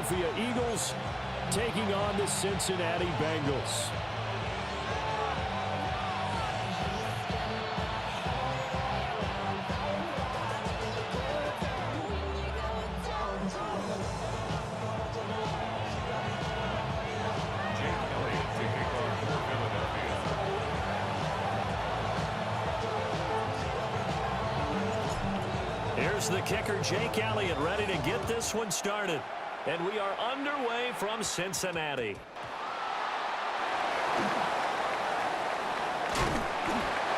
Philadelphia Eagles taking on the Cincinnati Bengals. Here's the kicker, Jake Elliott, ready to get this one started. And we are underway from Cincinnati.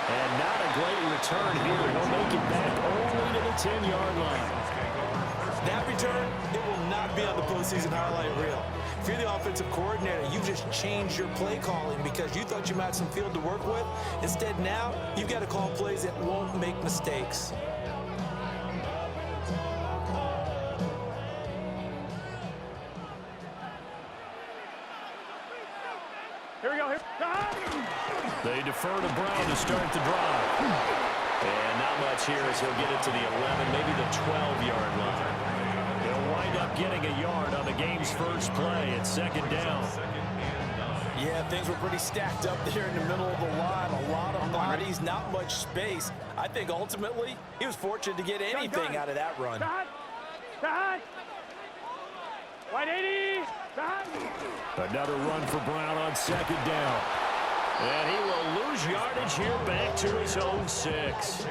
And not a great return here. He'll make it back only to the 10-yard line. That return, it will not be on the postseason highlight reel. If you're the offensive coordinator, you've just changed your play calling because you thought you might have some field to work with. Instead, now, you've got to call plays that won't make mistakes. They defer to Brown to start the drive. And not much here as he'll get it to the 11, maybe the 12-yard line. He'll wind up getting a yard on the game's first play at second down. Yeah, things were pretty stacked up there in the middle of the line. A lot of bodies, not much space. I think ultimately he was fortunate to get anything out of that run. White 80. Another run for Brown on second down. And he will lose yardage here back to his own 6.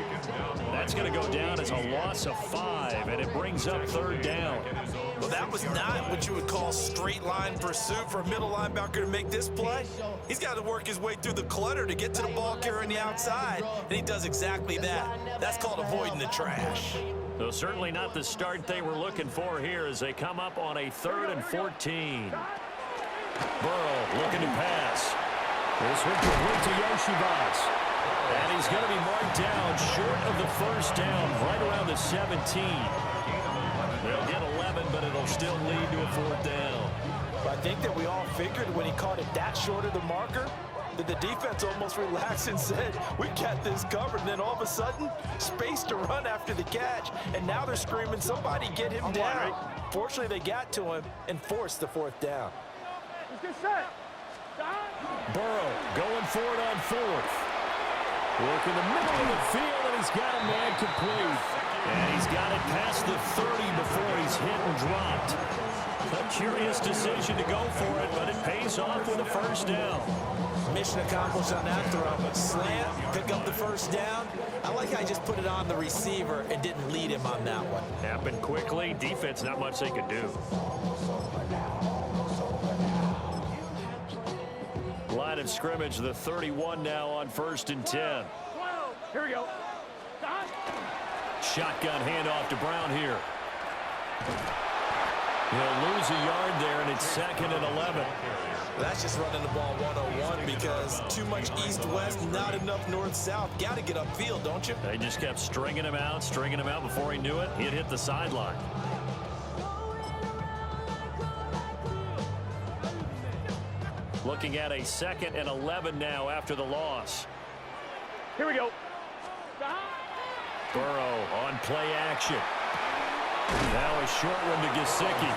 That's going to go down as a loss of 5, and it brings up third down. Well, that was not what you would call straight line pursuit for a middle linebacker to make this play. He's got to work his way through the clutter to get to the ball carrier on the outside, and he does exactly that. That's called avoiding the trash. So certainly not the start they were looking for here as they come up on a 3rd and 14. Burrow looking to pass. This one complete to Yoshibas. And he's going to be marked down short of the first down, right around the 17. They'll get 11, but it'll still lead to a 4th down. I think that we all figured when he caught it that short of the marker that the defense almost relaxed and said, we got this covered. And then all of a sudden, space to run after the catch. And now they're screaming, somebody get him down. Fortunately, they got to him and forced the 4th down. Burrow going for it on 4th. Work in the middle of the field, and he's got a man complete. And he's got it past the 30 before he's hit and dropped. A curious decision to go for it, but it pays off with a 1st down. Mission accomplished on that throw. Slant, pick up the 1st down. I like how I just put it on the receiver and didn't lead him on that one. Happened quickly. Defense, not much they could do. Line of scrimmage, the 31 now on 1st and 10. Here we go. Shotgun handoff to Brown here. He'll lose a yard there, and it's 2nd and 11. That's just running the ball 101 because too much east-west, not enough north-south. Got to get upfield, don't you? They just kept stringing him out before he knew it. He'd hit the sideline. Looking at a 2nd and 11 now after the loss. Here we go. Burrow on play action. Now a short one to Gesicki.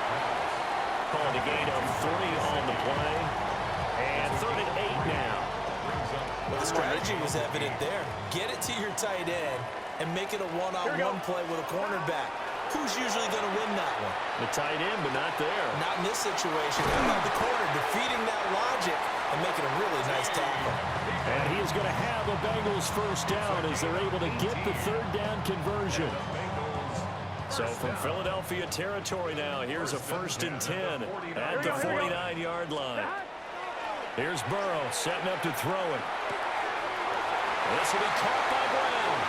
Calling a gain of 3 on the play. And 3rd and 8 now. Well, the strategy was evident there. Get it to your tight end and make it a one-on-one play with a cornerback. Who's usually going to win that one? The tight end, but not there. Not in this situation. How about the corner defeating that logic and making a really nice tackle? And he is going to have a Bengals 1st down as they're able to get the 3rd down conversion. So from Philadelphia territory now, here's a 1st and 10 at the 49-yard line. Here's Burrow setting up to throw it. This will be caught by Brown.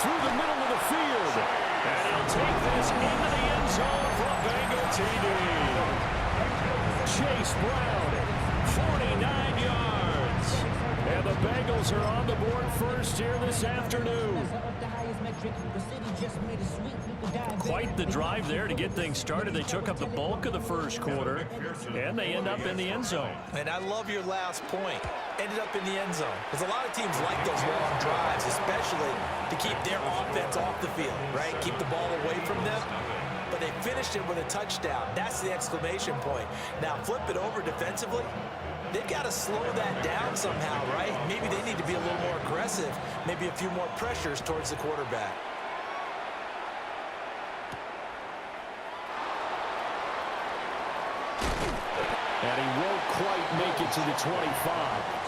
Through the middle of the field. And he'll take this into the end zone for a Bengal TD. Chase Brown, 49 yards. And the Bengals are on the board first here this afternoon. Quite the drive there to get things started. They took up the bulk of the first quarter, and they end up in the end zone. And I love your last point. Ended up in the end zone. Because a lot of teams like those long drives, especially to keep their offense off the field, right? Keep the ball away from them. But they finished it with a touchdown. That's the exclamation point. Now flip it over defensively. They've got to slow that down somehow, right? Maybe they need to be a little more aggressive, maybe a few more pressures towards the quarterback. And he won't quite make it to the 25.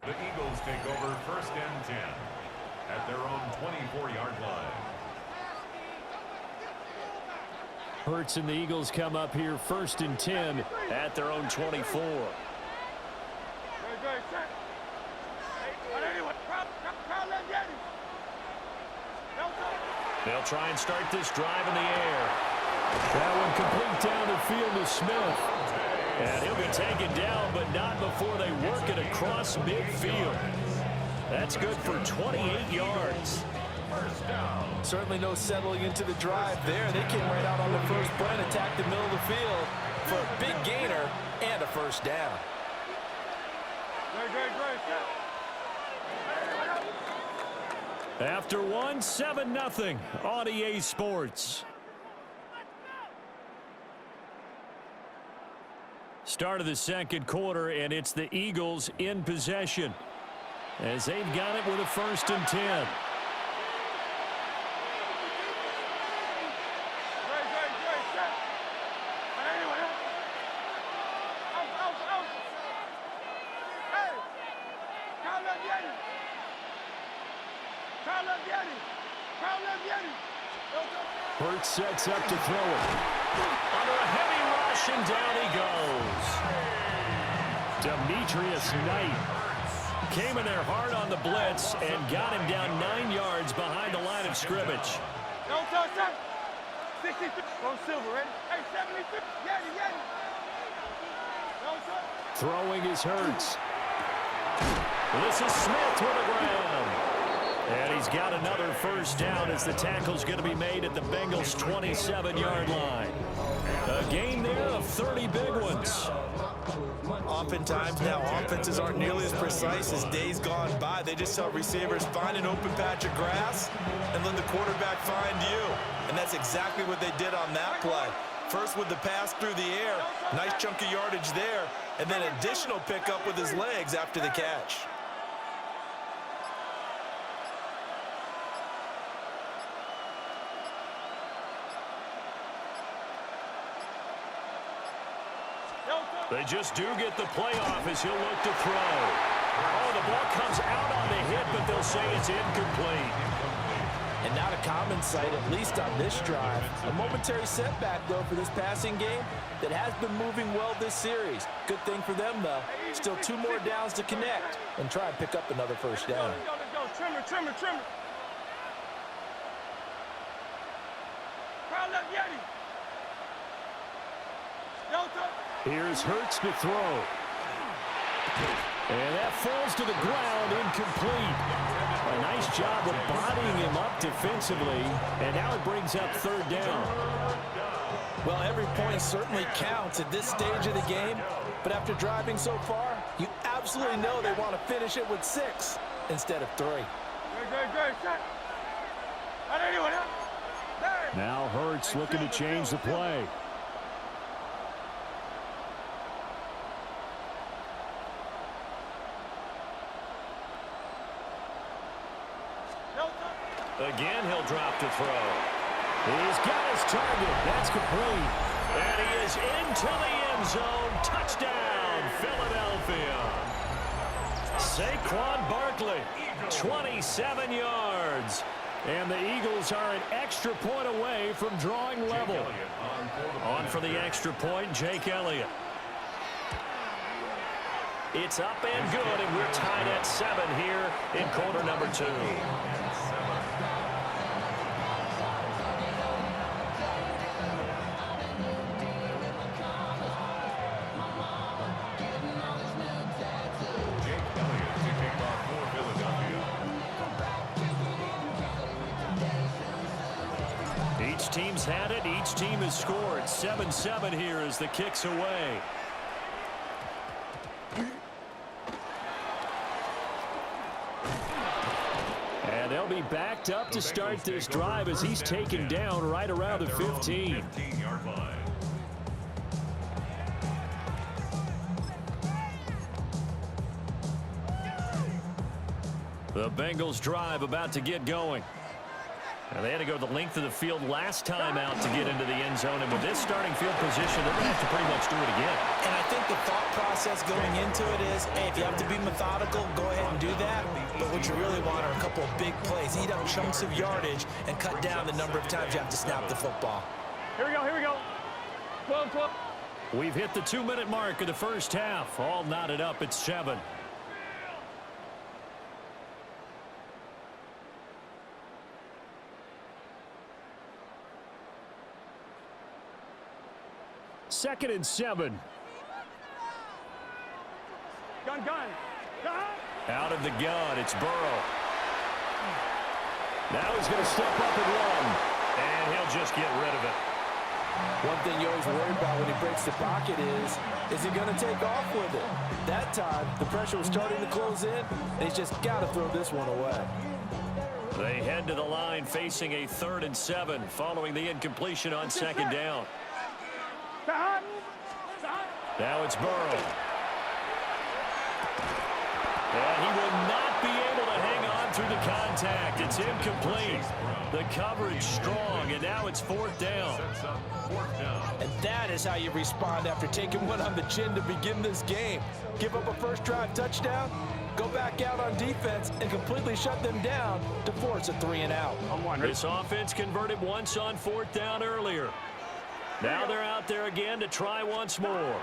The Eagles take over 1st and 10 at their own 24-yard line. Hurts and the Eagles come up here 1st and 10 at their own 24. They'll try and start this drive in the air. That one complete down the field to Smith. And he'll be taken down, but not before they work it across midfield. That's good for 28 yards. Certainly no settling into the drive there. They came right out on the first play and attacked the middle of the field for a big gainer and a first down. After one, 7-0 on EA Sports. Start of the second quarter, and it's the Eagles in possession as they've got it with a 1st and 10. Hurts sets up to throw it. Under a heavy rush, and down he goes. Demetrius Knight came in there hard on the blitz and got him down 9 yards behind the line of scrimmage. Don't touch that. 63. Go Silver, ready? Hey, 73. Yeti. Don't touch. Throwing is Hurts. This is Smith with the ground. And he's got another first down as the tackle's going to be made at the Bengals' 27-yard line. A gain there of 30 big ones. Oftentimes now offenses aren't nearly as precise as days gone by. They just tell receivers, find an open patch of grass and let the quarterback find you. And that's exactly what they did on that play. First with the pass through the air, nice chunk of yardage there, and then additional pickup with his legs after the catch. They just do get the playoff as he'll look to throw. Oh, the ball comes out on the hit, but they'll say it's incomplete. And not a common sight, at least on this drive. A momentary setback, though, for this passing game that has been moving well this series. Good thing for them, though. Still 2 more downs to connect and try and pick up another first down. Let's go. Trimmer. Crowd left Yeti. Don't touch. Here's Hurts to throw. And that falls to the ground, incomplete. A nice job of bodying him up defensively, and now it brings up 3rd down. Well, every point certainly counts at this stage of the game, but after driving so far, you absolutely know they want to finish it with 6 instead of 3. Great shot. Now Hurts looking to change the play. Again, he'll drop to throw. He's got his target. That's complete. And he is into the end zone. Touchdown, Philadelphia. Saquon Barkley, 27 yards. And the Eagles are an extra point away from drawing level. On for the extra point, Jake Elliott. It's up and good, and we're tied at 7 here in quarter number 2. Each team's had it. Each team has scored. 7-7 here as the kick's away. And they'll be backed up to start this drive as he's taken down right around the 15. 15-yard line. The Bengals drive about to get going. Now they had to go the length of the field last time out to get into the end zone, and with this starting field position, they're going to have to pretty much do it again. And I think the thought process going into it is, hey, if you have to be methodical, go ahead and do that. But what you really want are a couple of big plays. Eat up chunks of yardage and cut down the number of times you have to snap the football. Here we go, here we go. 12, 12. We've hit the 2-minute mark of the first half. All knotted up at 7. Second and 7. Gun, gun. Gun. Out of the gun, it's Burrow. Now he's going to step up and run, and he'll just get rid of it. One thing you always worry about when he breaks the pocket is he going to take off with it? That time, the pressure was starting to close in, and he's just got to throw this one away. They head to the line facing a 3rd and 7 following the incompletion on second down. Now it's Burrow. And he will not be able to hang on through the contact. It's incomplete. The coverage strong, and now it's 4th down. And that is how you respond after taking one on the chin to begin this game. Give up a first drive touchdown, go back out on defense, and completely shut them down to force a 3-and-out. This offense converted once on 4th down earlier. Now they're out there again to try once more.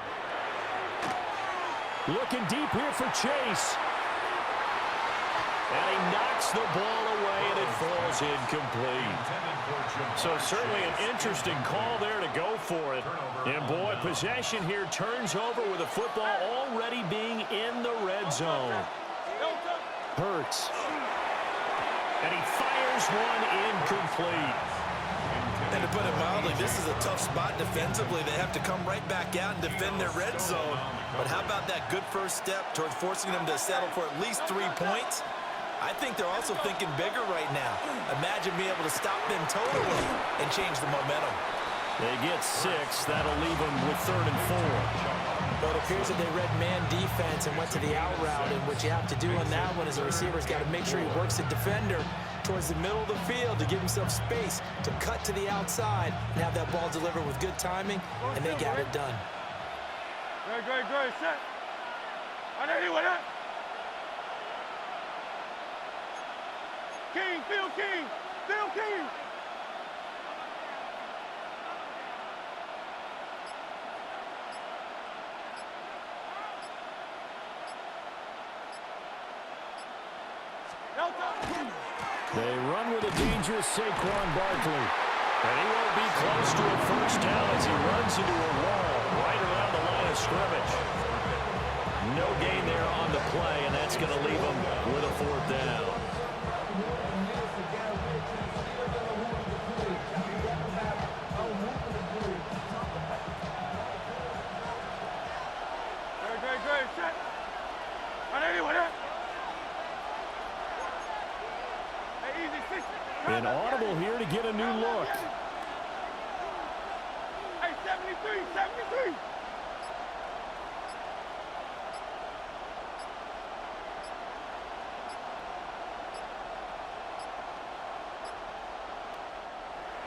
Looking deep here for Chase. And he knocks the ball away, and it falls incomplete. So certainly an interesting call there to go for it. And boy, possession here turns over with the football already being in the red zone. Hurts. And he fires one incomplete. And to put it mildly, this is a tough spot defensively. They have to come right back out and defend their red zone. But how about that good first step towards forcing them to settle for at least 3 points? I think they're also thinking bigger right now. Imagine being able to stop them totally and change the momentum. They get 6. That'll leave them with 3rd and 4. Well, it appears that they read man defense and went to the out route. And what you have to do on that one is the receiver's got to make sure he works the defender towards the middle of the field to give himself space to cut to the outside and have that ball delivered with good timing, and they got it done. Great, set. On anyone, huh? King, Phil King, Phil King. They run with a dangerous Saquon Barkley. And he won't be close to a first down as he runs into a wall right around the line of scrimmage. No gain there on the play, and that's going to leave him with a 4th down. Great, set. On anyone, huh? An audible here to get a new look. Hey, 73, 73.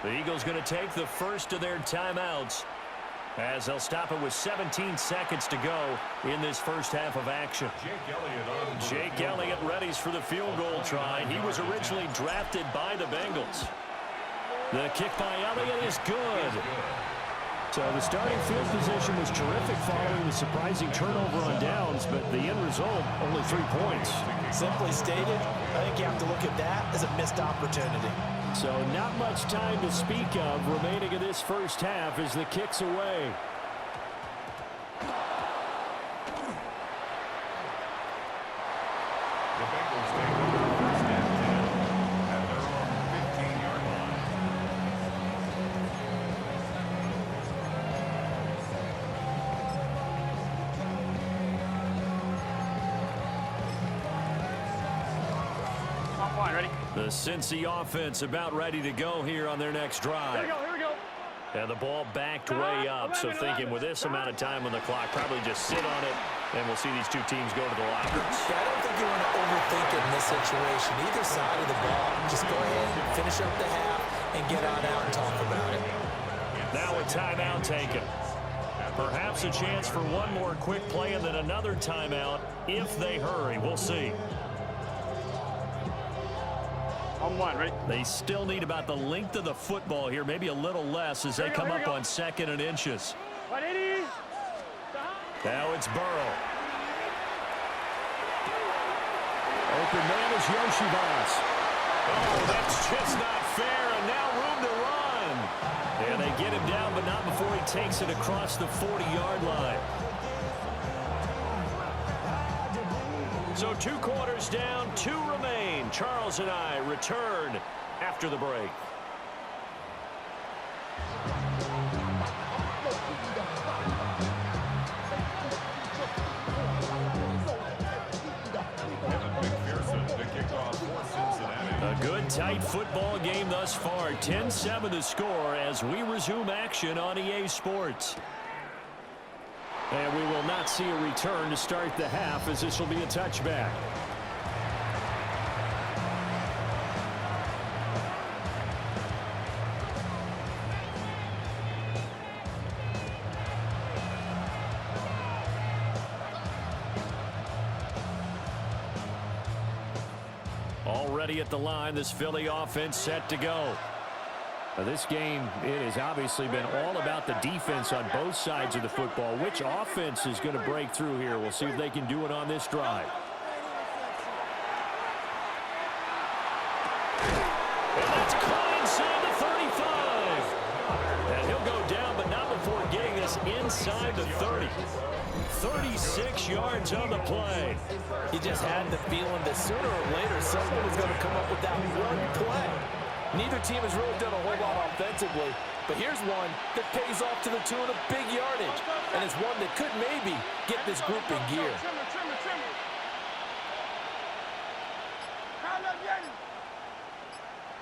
The Eagles going to take the first of their timeouts as they'll stop it with 17 seconds to go in this first half of action. Jake Elliott readies for the field goal try. He was originally drafted by the Bengals. The kick by Elliott is good. So the starting field position was terrific following the surprising turnover on downs, but the end result, only 3 points. Simply stated, I think you have to look at that as a missed opportunity. So not much time to speak of remaining in this first half as the kick's away. The Bengals take over first and 10 at their own 15-yard line. Ready? The Cincy offense about ready to go here on their next drive. Here we go. And the ball backed way up, so thinking with this amount of time on the clock, probably just sit on it, and we'll see these two teams go to the lockers. Yeah, I don't think you want to overthink it in this situation. Either side of the ball, just go ahead, finish up the half, and get on out and talk about it. Now a timeout taken. Perhaps a chance for one more quick play and then another timeout if they hurry. We'll see. On one, ready? They still need about the length of the football here, maybe a little less as they come up on 2nd and inches. 180. Now it's Burrow. Open man is Yoshibas. Oh, that's just not fair, and now room to run. And they get him down, but not before he takes it across the 40-yard line. So 2 quarters down, 2 remain. Charles and I return after the break. A good, tight football game thus far. 10-7 to score as we resume action on EA Sports. And we will not see a return to start the half as this will be a touchback. Already at the line, this Philly offense set to go. This game, it has obviously been all about the defense on both sides of the football. Which offense is going to break through here? We'll see if they can do it on this drive. And that's caught inside the 35. And he'll go down, but not before getting this inside the 30. 36 yards on the play. You just had the feeling that sooner or later someone was going to come up with that one play. Neither team has really done a whole lot offensively, but here's one that pays off to the tune of big yardage, and it's one that could maybe get this group in gear.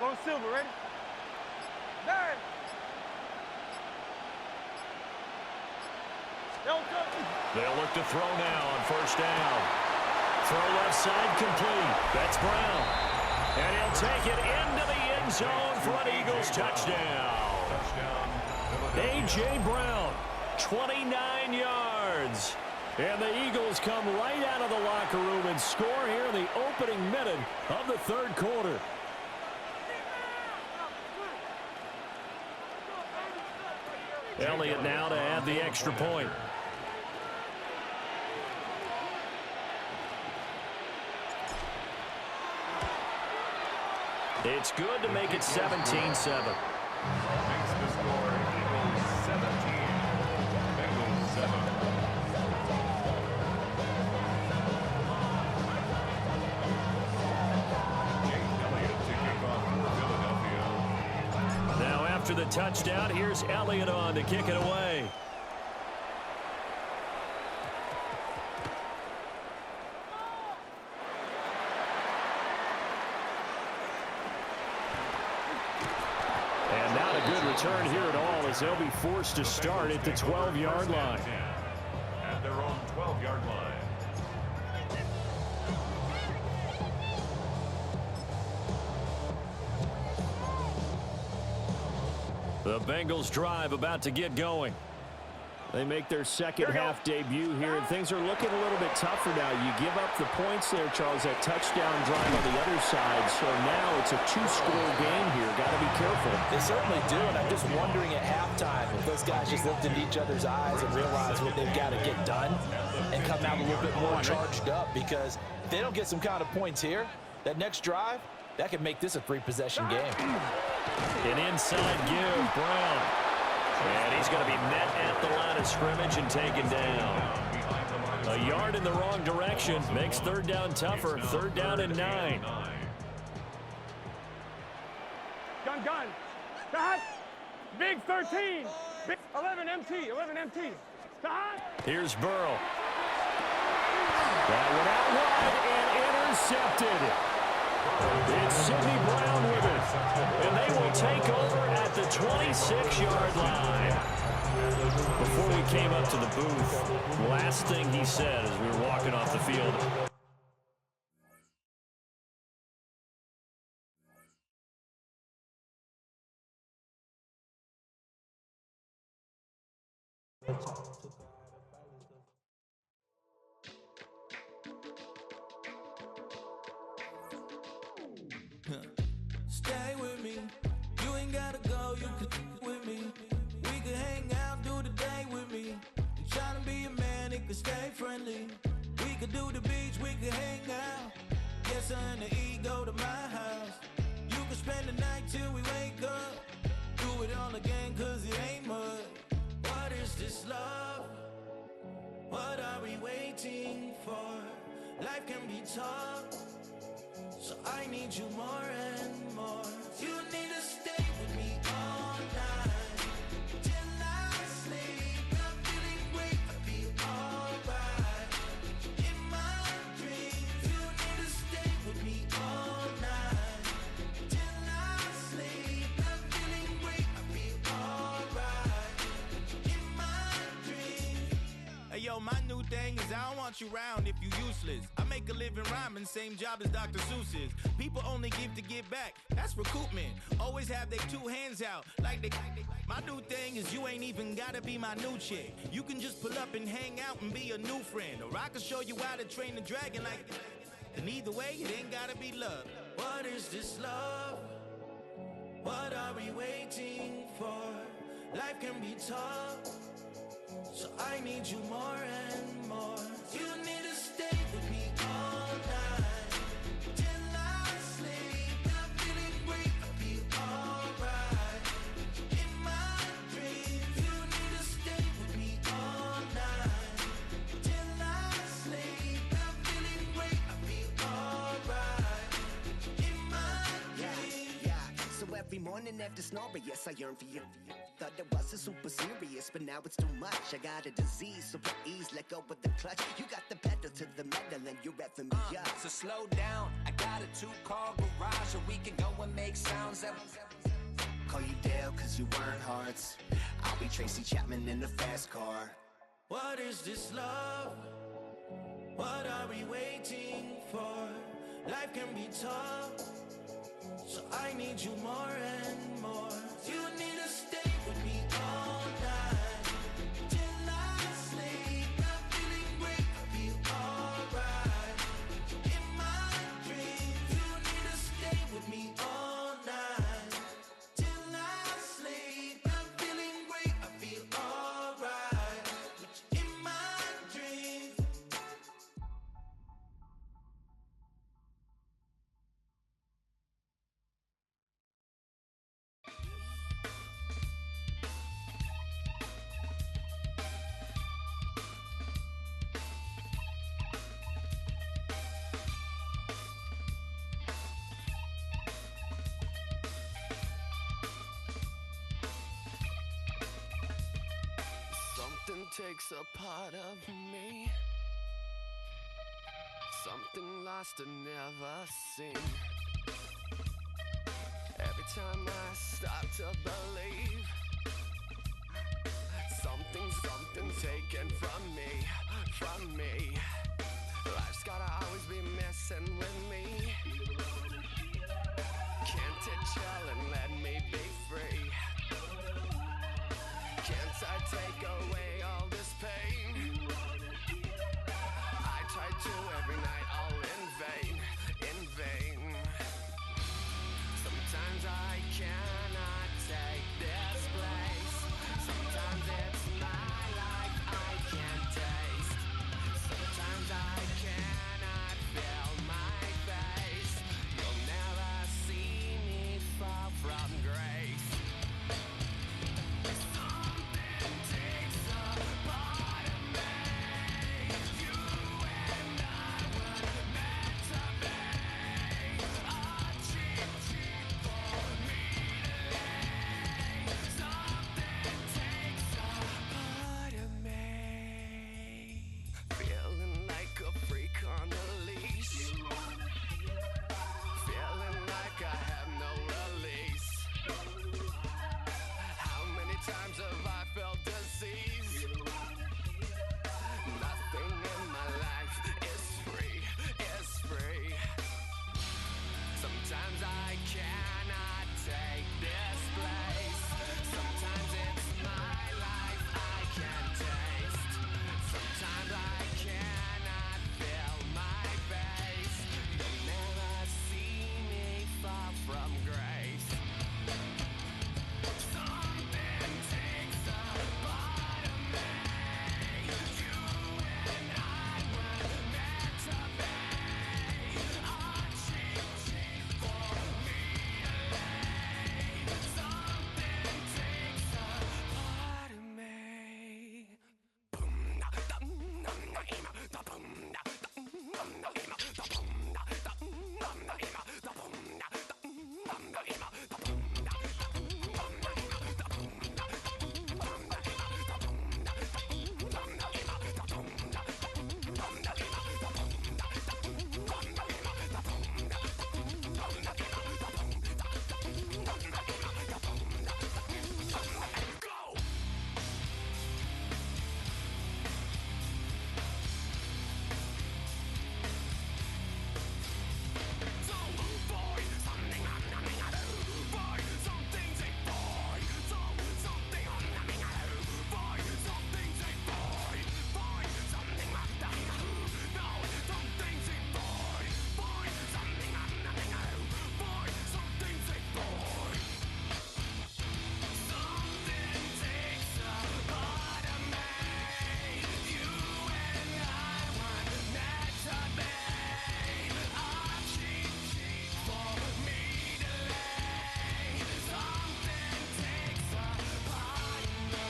Go Silver, ready? 9. They'll look to throw now on first down. Throw left side complete. That's Brown. And he'll take it into the end zone for an Eagles touchdown. A.J. Brown, 29 yards. And the Eagles come right out of the locker room and score here in the opening minute of the third quarter. Elliott now to add the extra point. It's good to make it 17-7. Makes the score Eagles 17, Bengals 7. Jake Elliott to kick off for Philadelphia. Now after the touchdown, here's Elliott on to kick it away. And not a good return here at all as they'll be forced to start at the 12-yard line. At their own 12-yard line. The Bengals drive about to get going. They make their second half debut here, and things are looking a little bit tougher now. You give up the points there, Charles, that touchdown drive on the other side. So now it's a two-score game here. Got to be careful. They certainly do, and I'm just wondering at halftime if those guys just looked into each other's eyes and realized what they've got to get done and come out a little bit more charged up, because if they don't get some kind of points here, that next drive, that could make this a three-possession game. An inside give, Brown. And he's going to be met at the line of scrimmage and taken down. A yard in the wrong direction makes third down tougher. Third down and 9. Gun. Stop. Big 13. Big 11 MT. 11 MT. Stop. Here's Burrow. That one out wide and intercepted. It's Sidney Brown with it. And they will take over at the 26-yard line. Before we came up to the booth, last thing he said as we were walking off the field, Stay with me. You ain't gotta go, you can with me. We could hang out, do the day with me. I'm trying to be a man, it could stay friendly. We could do the beach, we could hang out. Yes, her and the E go to my house. You can spend the night till we wake up. Do it all again, cause it ain't mud. What is this love? What are we waiting for? Life can be tough, so I need you more and more. You need to stay with me all night till I sleep. I'm feeling great, I feel alright. In my dreams, you need to stay with me all night till I sleep. I'm feeling great, I feel alright. In my dreams. Hey yo, my new thing is I don't want you round if you useless. I make a living rhyming, same job as Dr. Seuss's. People only give to give back, that's recoupment. Always have their two hands out, like they. My new thing is you ain't even gotta be my new chick. You can just pull up and hang out and be a new friend. Or I can show you how to train the dragon like. And either way, it ain't gotta be love. What is this love? What are we waiting for? Life can be tough, so I need you more and more. You need to stay with me all night till I sleep. I'm feeling great, I feel alright. In my dreams, you need to stay with me all night till I sleep. I'm feeling great, I feel alright. In my dreams. Yeah. So every morning after snoring, yes, I yearn for you. Thought it wasn't super serious, but now it's too much. I got a disease, so please let go of the clutch. You got the pedal to the metal and you're revving me up. So slow down, I got a two-car garage, or we can go and make sounds that... Call you Dale, cause you weren't hearts. I'll be Tracy Chapman in a fast car. What is this love? What are we waiting for? Life can be tough, so I need you more and more. You need to stay with me all night till I sleep. I'm feeling great, I feel alright. In my dreams, you need to stay with me all night till I sleep. I'm feeling great, I feel alright. In my dreams. Something takes a part of me, something lost and never seen. Every time I start to believe, something's taken from me. Life's gotta always be messing with me. Can't it chill and let me be free? Can't I take away all I do every night, all in vain, in vain. Sometimes I cannot take this place. Sometimes it's my life I can't taste. Sometimes I cannot feel my face. You'll never see me fall from grace. Something takes a part of me. You and I were meant to be. A cheap for me to lay. Something takes a part of me. Feeling like a freak on a leash. Feeling like I have no release. How many times have I felt disease? Nothing in my life is free, is free. Sometimes I cannot take this place. Sometimes it's my life I can't taste. Sometimes I cannot feel my face. You'll never see me fall from grace. Something takes a part of me. You and I were meant to be. A cheap for me to lay. Something takes a part of me. Boom, da, dum, dum, da, ima, da, boom, da, dum, dum, da, ima, da, boom, da, dum, dum, da, ima, da, boom, da, dum, dum, da, ima, da, boom, da, dum, dum, da, ima, da, boom, da, dum, dum, da, ima, da, boom, da, dum, dum, da, ima, da, boom, da, dum, dum, da, ima, da, boom, da, dum, dum, da, ima, da, boom, da, dum, dum, da, ima, da, boom, da, go! So boy, something I'm numbing out of. Boy, something's a boy. So something I'm numbing out of. Boy, something's a boy. Boy, something I'm numbing out of. No, something's a boy. Boy, something I'm numbing out of. Boy, something's a boy. Something takes a part of me. You and I were meant to be. A cheap for me to lay. Something takes a part of me.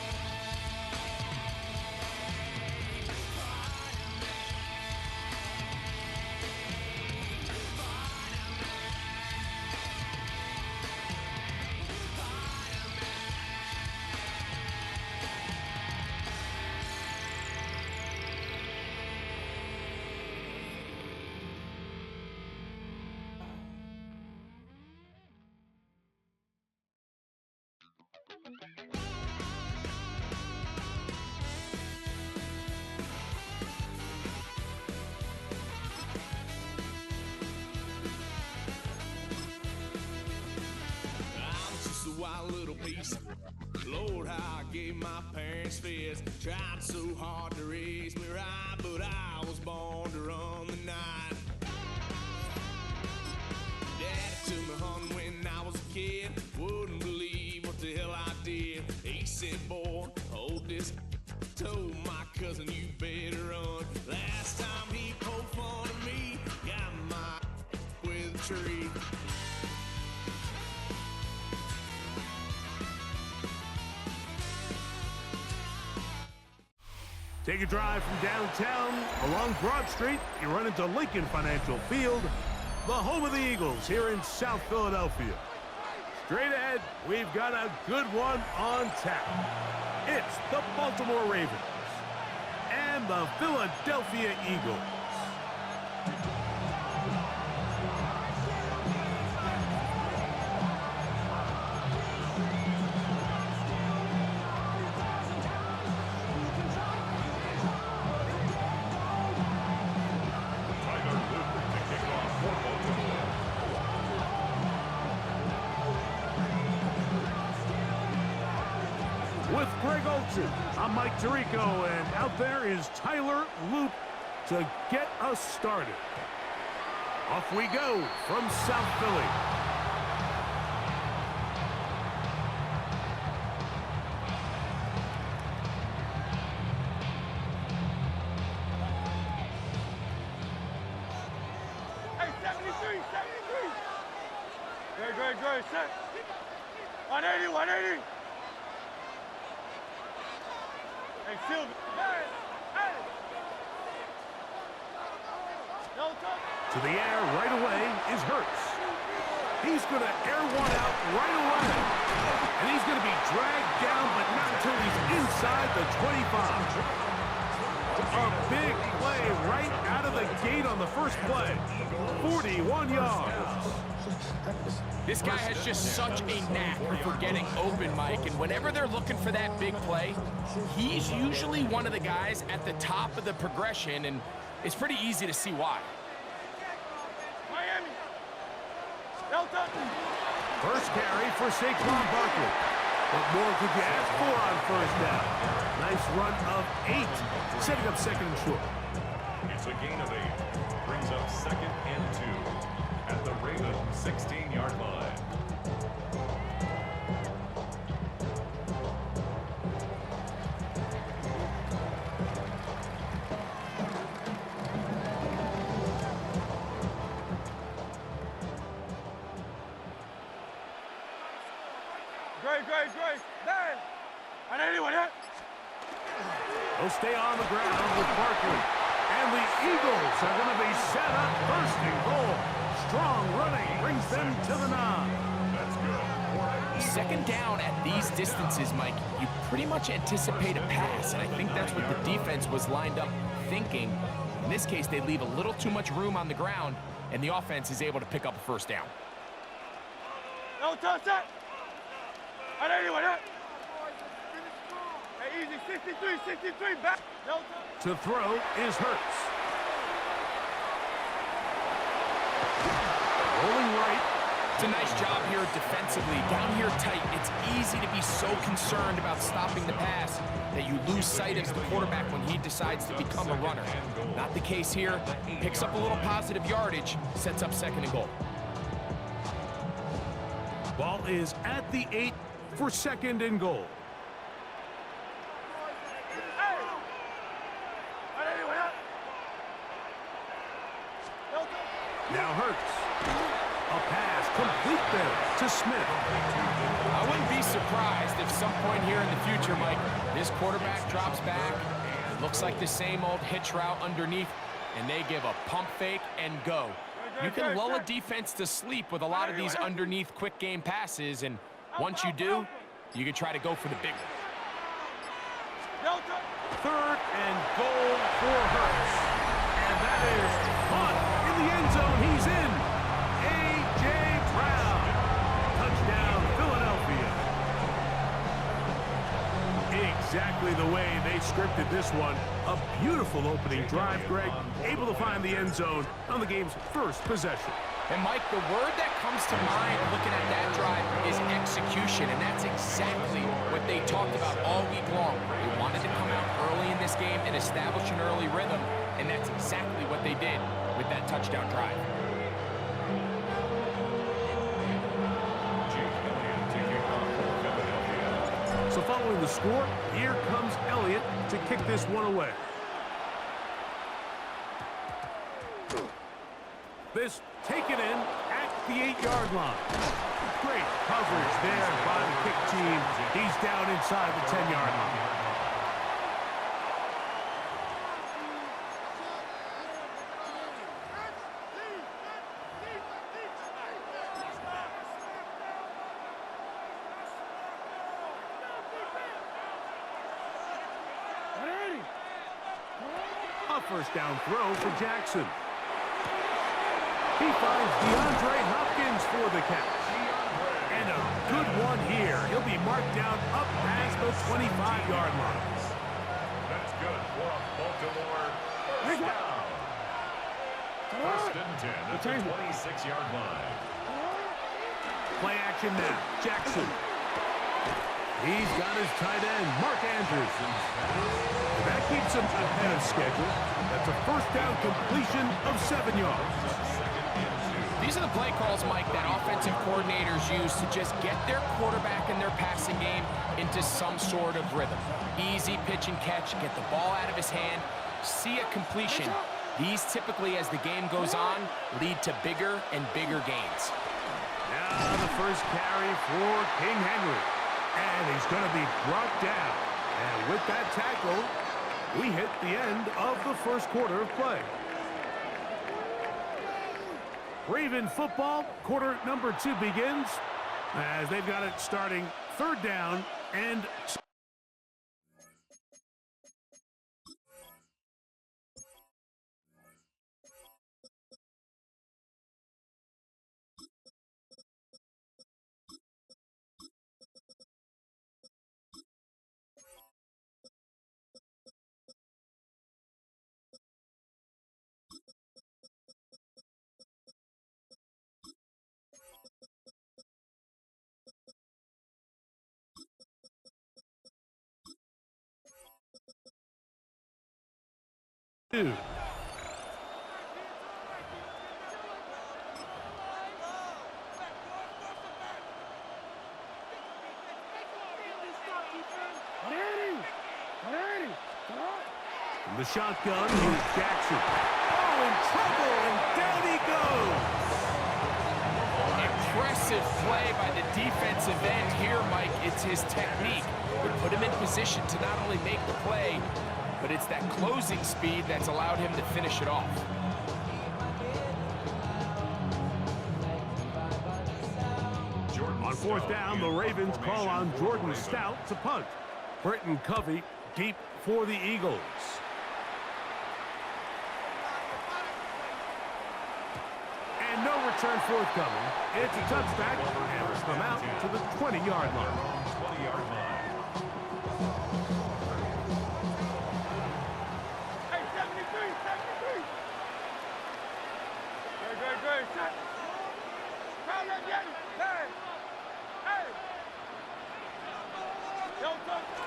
I'm just a wild little piece. Lord, how I gave my parents fist. Tried so hard to raise me right, but I was born to run the night. Daddy took me hunting when I was a kid. Wouldn't believe what the hell I did. He said, boy, hold this. Told my cousin, you better run. Last time he poked fun of me, got my with a tree. Take a drive from downtown along Broad Street. You run into Lincoln Financial Field, the home of the Eagles here in South Philadelphia. Straight ahead, we've got a good one on tap. It's the Baltimore Ravens and the Philadelphia Eagles. With Greg Olsen, I'm Mike Tirico, and out there is Tyler Loop to get us started. Off we go from South Philly. Hey, 73, 73. Good, set. 180, 180. Hey, Silver. Hey. No touch. To the air right away is Hurts. He's going to air one out right away. And he's going to be dragged down, but not until he's inside the 25. A big play right out of the gate on the first play. 41 yards. This guy has just such a knack for getting open, Mike, and whenever they're looking for that big play, he's usually one of the guys at the top of the progression, and it's pretty easy to see why. Miami. Delta. First carry for Saquon Barkley. What more could you ask for on first down? Nice run of 8, setting up second and short. It's a gain of 8. Brings up 2nd and 2 at the Ravens 16-yard line. Great. There. 180, what? They'll stay on the ground with Barkley. And the Eagles are going to be set up first and goal. Strong running brings them to the 9. That's good. Second down at these distances, Mike, you pretty much anticipate a pass, and I think that's what the defense was lined up thinking. In this case, they leave a little too much room on the ground, and the offense is able to pick up a first down. No touch that. 180, what? Hey, easy. 63, back. No touch. To throw is Hurts. Rolling right. It's a nice job here defensively. Down here tight, it's easy to be so concerned about stopping the pass that you lose sight of the quarterback when he decides to become a runner. Not the case here. Picks up a little positive yardage, sets up second and goal. Ball is at the 8 for second and goal. Hey. 180, what? No touch. Now Hurts. A pass complete there to Smith. I wouldn't be surprised if some point here in the future, Mike, this quarterback drops back. It looks like the same old hitch route underneath, and they give a pump fake and go. You can lull a defense to sleep with a lot of these underneath quick game passes, and once you do, you can try to go for the big one. No touch. Third and goal for Hurts. And that is caught in the end zone. He's in. A.J. Brown. Touchdown, Philadelphia. Exactly the way they scripted this one. A beautiful opening drive, Greg. Able to find the end zone on the game's first possession. And, Mike, the word that comes to mind looking at that drive is execution, and that's exactly what they talked about all week long. They wanted to come out early in this game and establish an early rhythm, and that's exactly what they did with that touchdown drive. Jake Elliott taking off for Philadelphia. So following the score, here comes Elliott to kick this one away. This taken in at the 8-yard line. Great coverage there by the kick team. He's down inside the 10-yard line. A first down throw for Jackson. He finds DeAndre Hopkins for the catch. And a good one here. He'll be marked down up past the 25-yard line. That's good for a Baltimore first down. First and 10 at the 26-yard line. Play action now. Jackson. He's got his tight end, Mark Andrews. That keeps him ahead of schedule. That's a first down completion of 7 yards. These are the play calls, Mike, that offensive coordinators use to just get their quarterback and their passing game into some sort of rhythm. Easy pitch and catch, get the ball out of his hand, see a completion. These typically, as the game goes on, lead to bigger and bigger gains. Now the first carry for King Henry. And he's going to be brought down. And with that tackle, we hit the end of the first quarter of play. Raven football, quarter number 2 begins as they've got it starting 3rd down and... Two. From the shotgun, here's Jackson. Oh, in trouble, and down he goes. Impressive play by the defensive end here, Mike. It's his technique. It put him in position to not only make the play, but it's that closing speed that's allowed him to finish it off. On 4th down, the Ravens call on Jordan Stout to punt. Britton Covey deep for the Eagles. And no return forthcoming. It's a touchback, and it's come out to the 20-yard line. 20-yard line.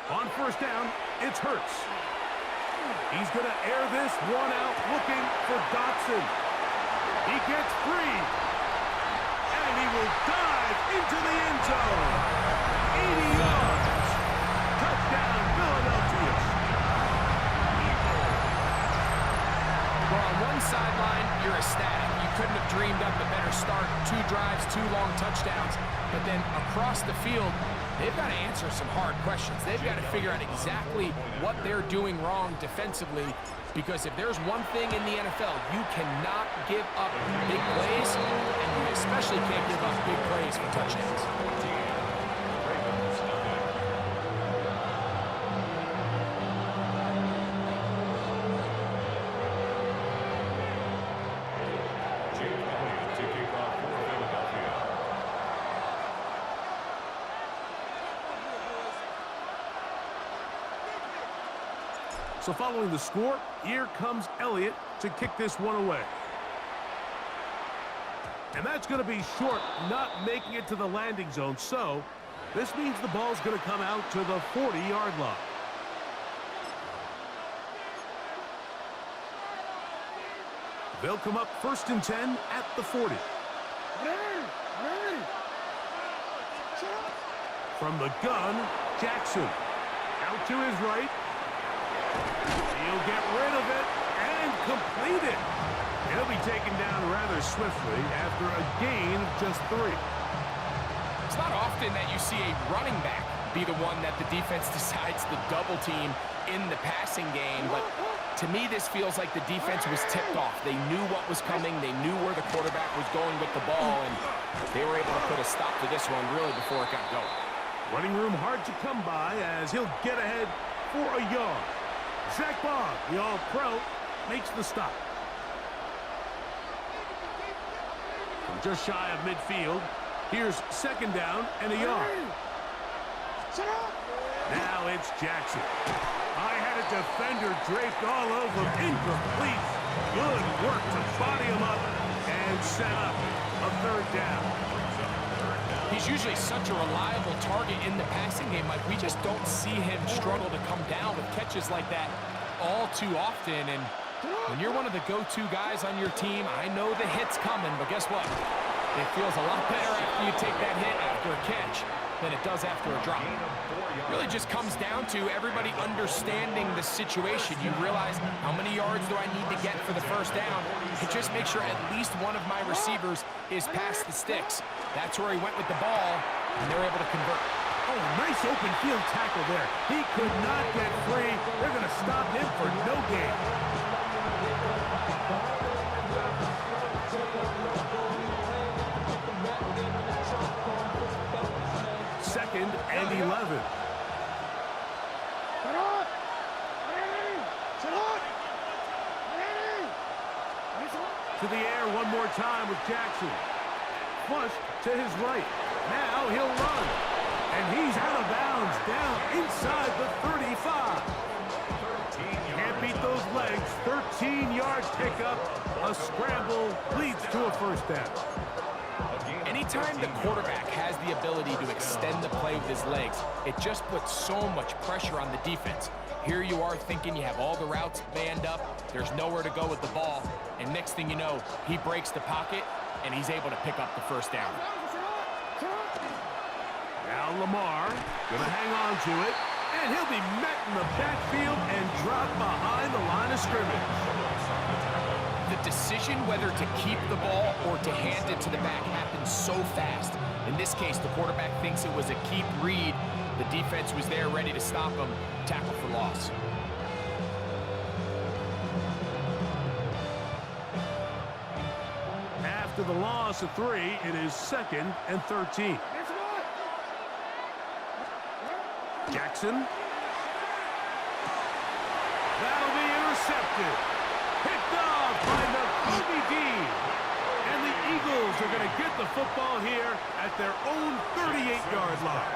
On 1st down, it's Hurts. He's going to air this one out, looking for Dotson. He gets free, and he will dive into the end zone. 80 yards. Touchdown, Philadelphia. Well, on one sideline, you're ecstatic. You couldn't have dreamed up a better start. 2 drives, 2 long touchdowns. But then across the field, they've got to answer some hard questions. They've got to figure out exactly what they're doing wrong defensively, because if there's one thing in the NFL, you cannot give up big plays, and you especially can't give up big plays for touchdowns. So following the score, here comes Elliott to kick this one away. And that's going to be short, not making it to the landing zone. So this means the ball's going to come out to the 40-yard line. They'll come up 1st and 10 at the 40. From the gun, Jackson. Out to his right. He'll get rid of it and complete it. He'll be taken down rather swiftly after a gain of just 3. It's not often that you see a running back be the one that the defense decides to double team in the passing game, but to me this feels like the defense was tipped off. They knew what was coming, they knew where the quarterback was going with the ball, and they were able to put a stop to this one really before it got going. Running room hard to come by as he'll get ahead for a yard. Zach Bond, the All-Pro, makes the stop. From just shy of midfield, here's 2nd down and a yard. Now it's Jackson. I had a defender draped all over him. Incomplete. Good work to body him up and set up a 3rd down. He's usually such a reliable target in the passing game. Like, we just don't see him struggle to come down with catches like that all too often. And when you're one of the go-to guys on your team, I know the hit's coming, but guess what? It feels a lot better after you take that hit after a catch than it does after a drop. It really just comes down to everybody understanding the situation. You realize, how many yards do I need to get for the first down? And just make sure at least one of my receivers is past the sticks. That's where he went with the ball, and they're able to convert. Oh, nice open field tackle there. He could not get free. They're going to stop him for no gain. Second and 11. To the air one more time with Jackson. Flush to his right. Now he'll run. And he's out of bounds, down inside the 35. Can't beat those legs. 13-yard pickup. A scramble leads to a first down. Anytime the quarterback has the ability to extend the play with his legs, it just puts so much pressure on the defense. Here you are thinking you have all the routes banned up, there's nowhere to go with the ball, and next thing you know, he breaks the pocket, and he's able to pick up the first down. Now Lamar gonna hang on to it, and he'll be met in the backfield and dropped behind the line of scrimmage. The decision whether to keep the ball or to hand it to the back happens so fast. In this case, the quarterback thinks it was a keep read. The defense was there ready to stop him. Tackle for loss. After the loss of 3, it is 2nd and 13. Jackson. That'll be intercepted. Picked off by Nakobe Dean. And the Eagles are going to get the football here at their own 38-yard line.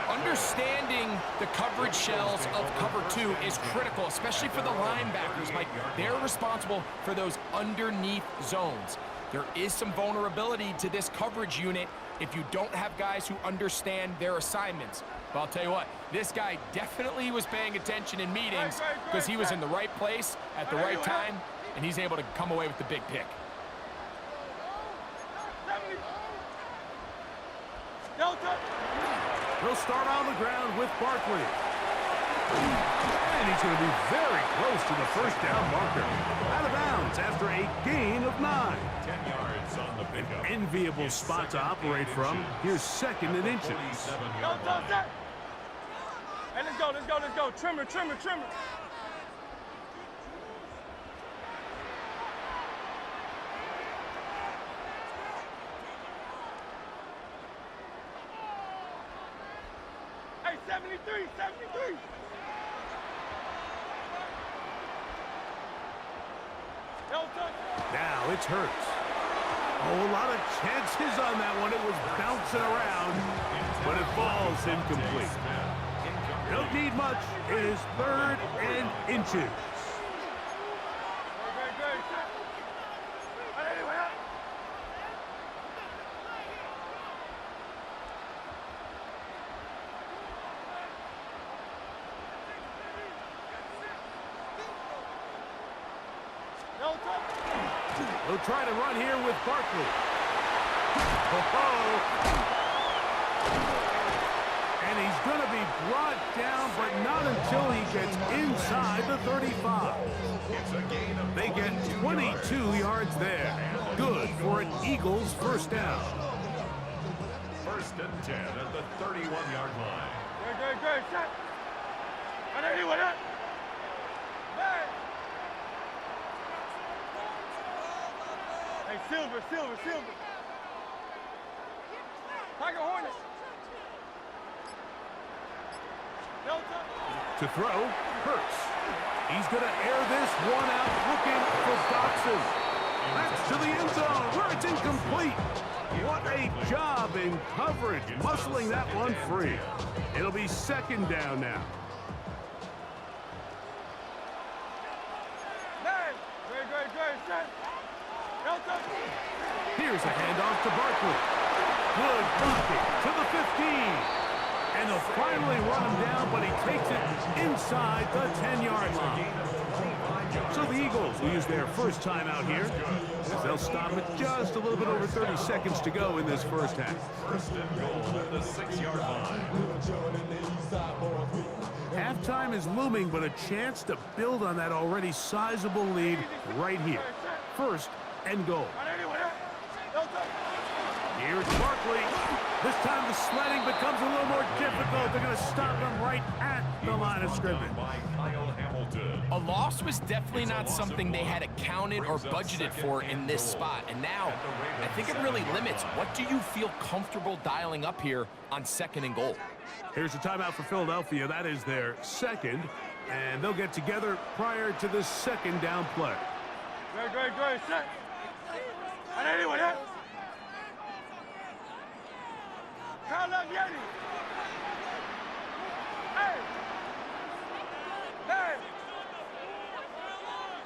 Understanding the coverage shells of cover 2 is critical, especially for the linebackers. Like, they're responsible for those underneath zones. There is some vulnerability to this coverage unit if you don't have guys who understand their assignments. But I'll tell you what, this guy definitely was paying attention in meetings because he was in the right place at the right time, and he's able to come away with the big pick. He'll start on the ground with Barkley. And he's going to be very close to the first down marker. Out of bounds after a gain of 9. 10 yards on the pickup. An enviable spot to operate from. Here's 2nd and inches. Hey, let's go. Trimmer. Hey, 73. Now it's Hurts. Oh, a lot of chances on that one. It was bouncing around, but it falls incomplete. Don't need much. It is 3rd and inches. He'll try to run here with Barkley. And he's going to be brought down, but not until he gets inside the 35. They get 22 yards there. Good for an Eagles first down. 1st and 10 at the 31-yard line. Great. Shot. Anyone up? Hey, Silver. Tiger Hornet. To throw, Hurts. He's going to air this one out, looking for Dotson. That's to the end zone, where it's incomplete. What a job in coverage, muscling that one free. It'll be 2nd down now. Great. Here's a handoff to Barkley. Good blocking to the 15. And they'll finally run him down, but he takes it inside the 10-yard line. So the Eagles will use their first timeout here, as they'll stop at just a little bit over 30 seconds to go in this first half. First and goal at the 6-yard line. Halftime is looming, but a chance to build on that already sizable lead right here. First and goal. Here's Barkley. This time the sledding becomes a little more difficult. They're going to stop him right at the line of scrimmage. By Kyle Hamilton. A loss was definitely not something they had accounted or budgeted for in this spot. And now, I think it really limits. What do you feel comfortable dialing up here on second and goal? Here's a timeout for Philadelphia. That is their second. And they'll get together prior to the second down play. Great, set. And anyway, that. Kyle Yeti. Hey.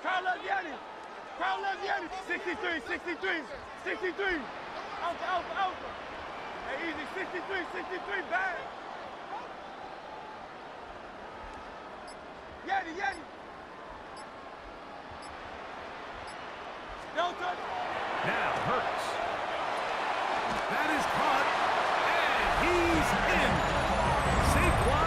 Kyle Yeti. 63. Out. Hey, easy. 63, bad. Yeti. No touch. Now Hurts. That is caught, and he's in. Saquon